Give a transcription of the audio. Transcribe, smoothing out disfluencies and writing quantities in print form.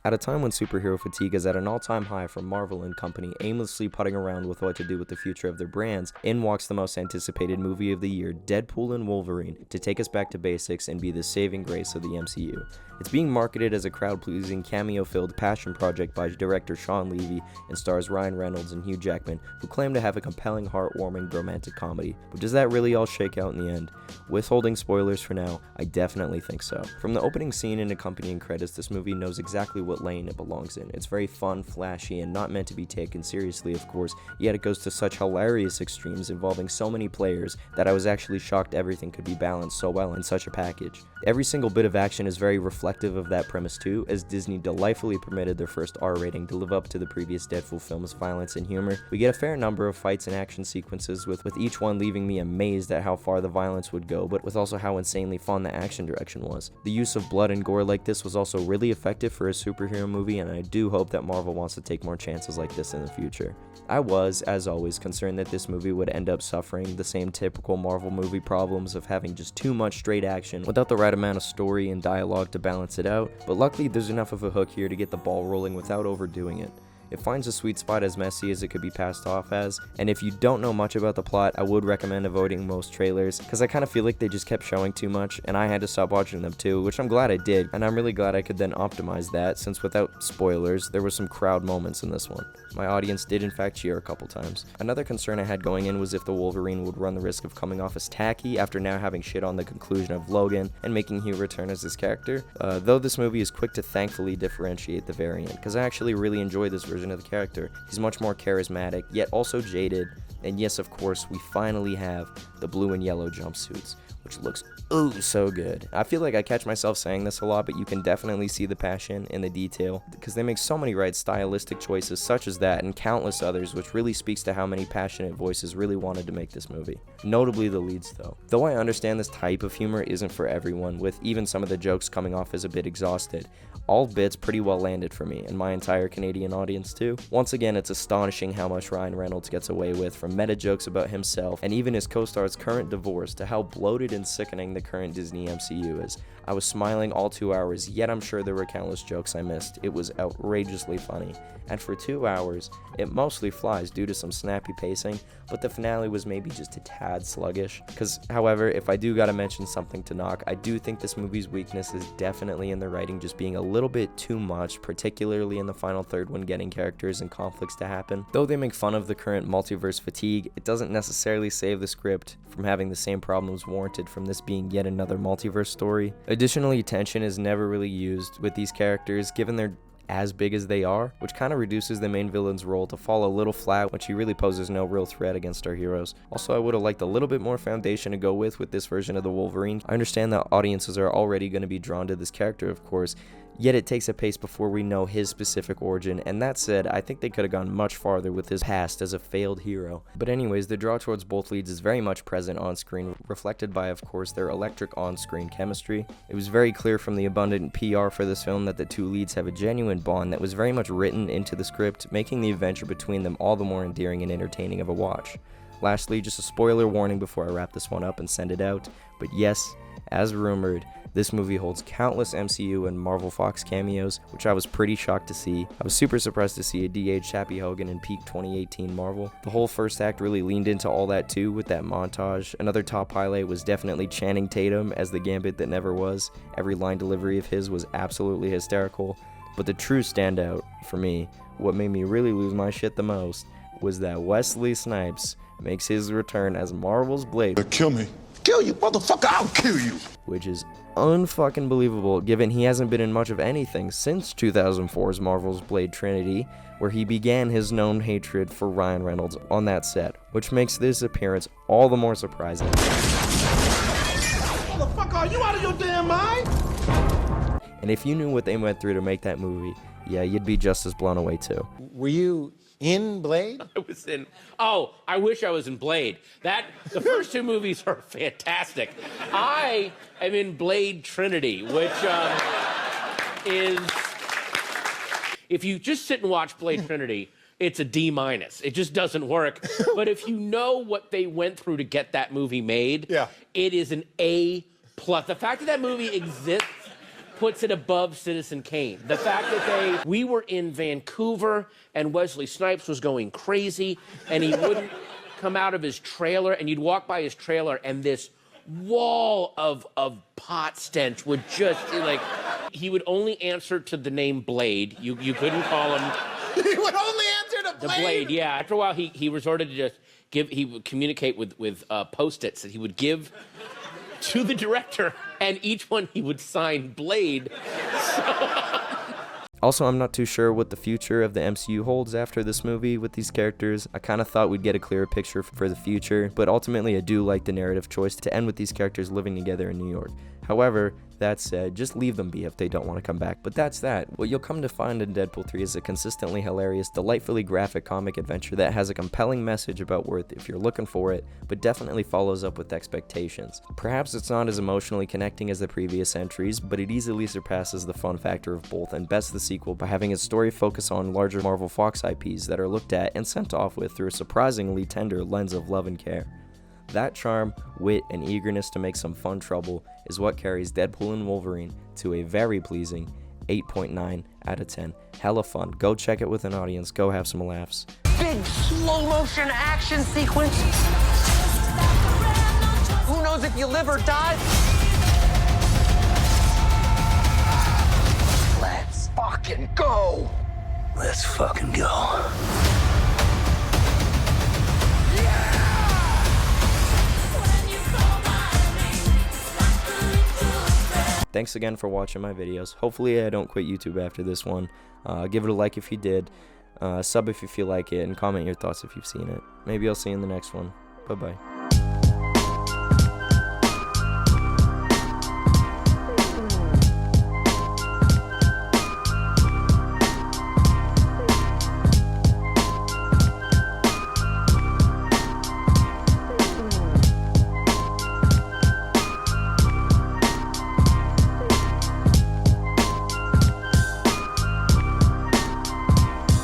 At a time when superhero fatigue is at an all-time high from Marvel and company aimlessly putting around with what to do with the future of their brands, in walks the most anticipated movie of the year, Deadpool and Wolverine, to take us back to basics and be the saving grace of the MCU. It's being marketed as a crowd-pleasing, cameo-filled passion project by director Sean Levy and stars Ryan Reynolds and Hugh Jackman, who claim to have a compelling, heartwarming, romantic comedy. But does that really all shake out in the end? Withholding spoilers for now, I definitely think so. From the opening scene and accompanying credits, this movie knows exactly what lane it belongs in. It's very fun, flashy, and not meant to be taken seriously, of course, yet it goes to such hilarious extremes involving so many players that I was actually shocked everything could be balanced so well in such a package. Every single bit of action is very reflective of that premise too, as Disney delightfully permitted their first R rating to live up to the previous Deadpool film's violence and humor. We get a fair number of fights and action sequences, with each one leaving me amazed at how far the violence would go, but with also how insanely fun the action direction was. The use of blood and gore like this was also really effective for a superhero movie, and I do hope that Marvel wants to take more chances like this in the future. I was, as always, concerned that this movie would end up suffering the same typical Marvel movie problems of having just too much straight action without the right amount of story and dialogue to balance it out, but luckily there's enough of a hook here to get the ball rolling without overdoing it. It finds a sweet spot as messy as it could be passed off as, and if you don't know much about the plot, I would recommend avoiding most trailers, because I kind of feel like they just kept showing too much, and I had to stop watching them too, which I'm glad I did, and I'm really glad I could then optimize that, since without spoilers, there were some crowd moments in this one. My audience did in fact cheer a couple times. Another concern I had going in was if the Wolverine would run the risk of coming off as tacky after now having shit on the conclusion of Logan and making Hugh return as his character, though this movie is quick to thankfully differentiate the variant, because I actually really enjoy this version of the character. He's much more charismatic, yet also jaded, and yes, of course, we finally have the blue and yellow jumpsuits, which looks so good. I feel like I catch myself saying this a lot, but you can definitely see the passion in the detail, because they make so many right stylistic choices such as that and countless others, which really speaks to how many passionate voices really wanted to make this movie. Notably the leads though. Though I understand this type of humor isn't for everyone, with even some of the jokes coming off as a bit exhausted, all bits pretty well landed for me and my entire Canadian audience too. Once again, it's astonishing how much Ryan Reynolds gets away with, from meta jokes about himself and even his co-star's current divorce to how bloated and sickening the current Disney MCU is. I was smiling all 2 hours, yet I'm sure there were countless jokes I missed. It was outrageously funny. And for 2 hours, it mostly flies due to some snappy pacing, but the finale was maybe just a tad sluggish. However, if I do gotta mention something to knock, I do think this movie's weakness is definitely in the writing just being a little bit too much, particularly in the final third when getting characters and conflicts to happen. Though they make fun of the current multiverse fatigue, it doesn't necessarily save the script from having the same problems warranted from this being yet another multiverse story. Additionally, tension is never really used with these characters, given they're as big as they are, which kind of reduces the main villain's role to fall a little flat when she really poses no real threat against our heroes. Also, I would have liked a little bit more foundation to go with this version of the Wolverine. I understand that audiences are already going to be drawn to this character, of course, yet it takes a pace before we know his specific origin, and that said, I think they could have gone much farther with his past as a failed hero. But anyways, the draw towards both leads is very much present on screen, reflected by, of course, their electric on-screen chemistry. It was very clear from the abundant PR for this film that the two leads have a genuine bond that was very much written into the script, making the adventure between them all the more endearing and entertaining of a watch. Lastly, just a spoiler warning before I wrap this one up and send it out, but yes, as rumored, this movie holds countless MCU and Marvel Fox cameos, which I was pretty shocked to see. I was super surprised to see a de-aged Happy Hogan in peak 2018 Marvel. The whole first act really leaned into all that too with that montage. Another top highlight was definitely Channing Tatum as the Gambit that never was. Every line delivery of his was absolutely hysterical. But the true standout for me, what made me really lose my shit the most, was that Wesley Snipes makes his return as Marvel's Blade. Kill me. Kill you, motherfucker, I'll kill you. Which is unfucking believable, given he hasn't been in much of anything since 2004's Marvel's Blade Trinity, where he began his known hatred for Ryan Reynolds on that set, which makes this appearance all the more surprising. Motherfucker, are you out of your damn mind? And if you knew what they went through to make that movie, yeah, you'd be just as blown away too. Were you in Blade? I was in. Oh, I wish I was in Blade. The first two movies are fantastic. I am in Blade Trinity, which is. If you just sit and watch Blade Trinity, it's a D-. It just doesn't work. But if you know what they went through to get that movie made, yeah, it is an A+. The fact that movie exists puts it above Citizen Kane. The fact that we were in Vancouver and Wesley Snipes was going crazy and he wouldn't come out of his trailer, and you'd walk by his trailer and this wall of pot stench would just, like, he would only answer to the name Blade. You couldn't call him. He would only answer to The Blade, yeah. After a while, he resorted to just he would communicate with Post-its that he would give to the director, and each one he would sign Blade. Also, I'm not too sure what the future of the MCU holds after this movie with these characters. I kind of thought we'd get a clearer picture for the future, but ultimately I do like the narrative choice to end with these characters living together in New York. However, that said, just leave them be if they don't want to come back. But that's that. What you'll come to find in Deadpool 3 is a consistently hilarious, delightfully graphic comic adventure that has a compelling message about worth if you're looking for it, but definitely follows up with expectations. Perhaps it's not as emotionally connecting as the previous entries, but it easily surpasses the fun factor of both and bests the sequel by having its story focus on larger Marvel Fox IPs that are looked at and sent off with through a surprisingly tender lens of love and care. That charm, wit, and eagerness to make some fun trouble is what carries Deadpool and Wolverine to a very pleasing 8.9 out of 10. Hella fun. Go check it with an audience. Go have some laughs. Big slow motion action sequence. Who knows if you live or die? Let's fucking go. Let's fucking go. Thanks again for watching my videos. Hopefully I don't quit YouTube after this one. Give it a like if you did, sub if you feel like it, and comment your thoughts if you've seen it. Maybe I'll see you in the next one. Bye-bye.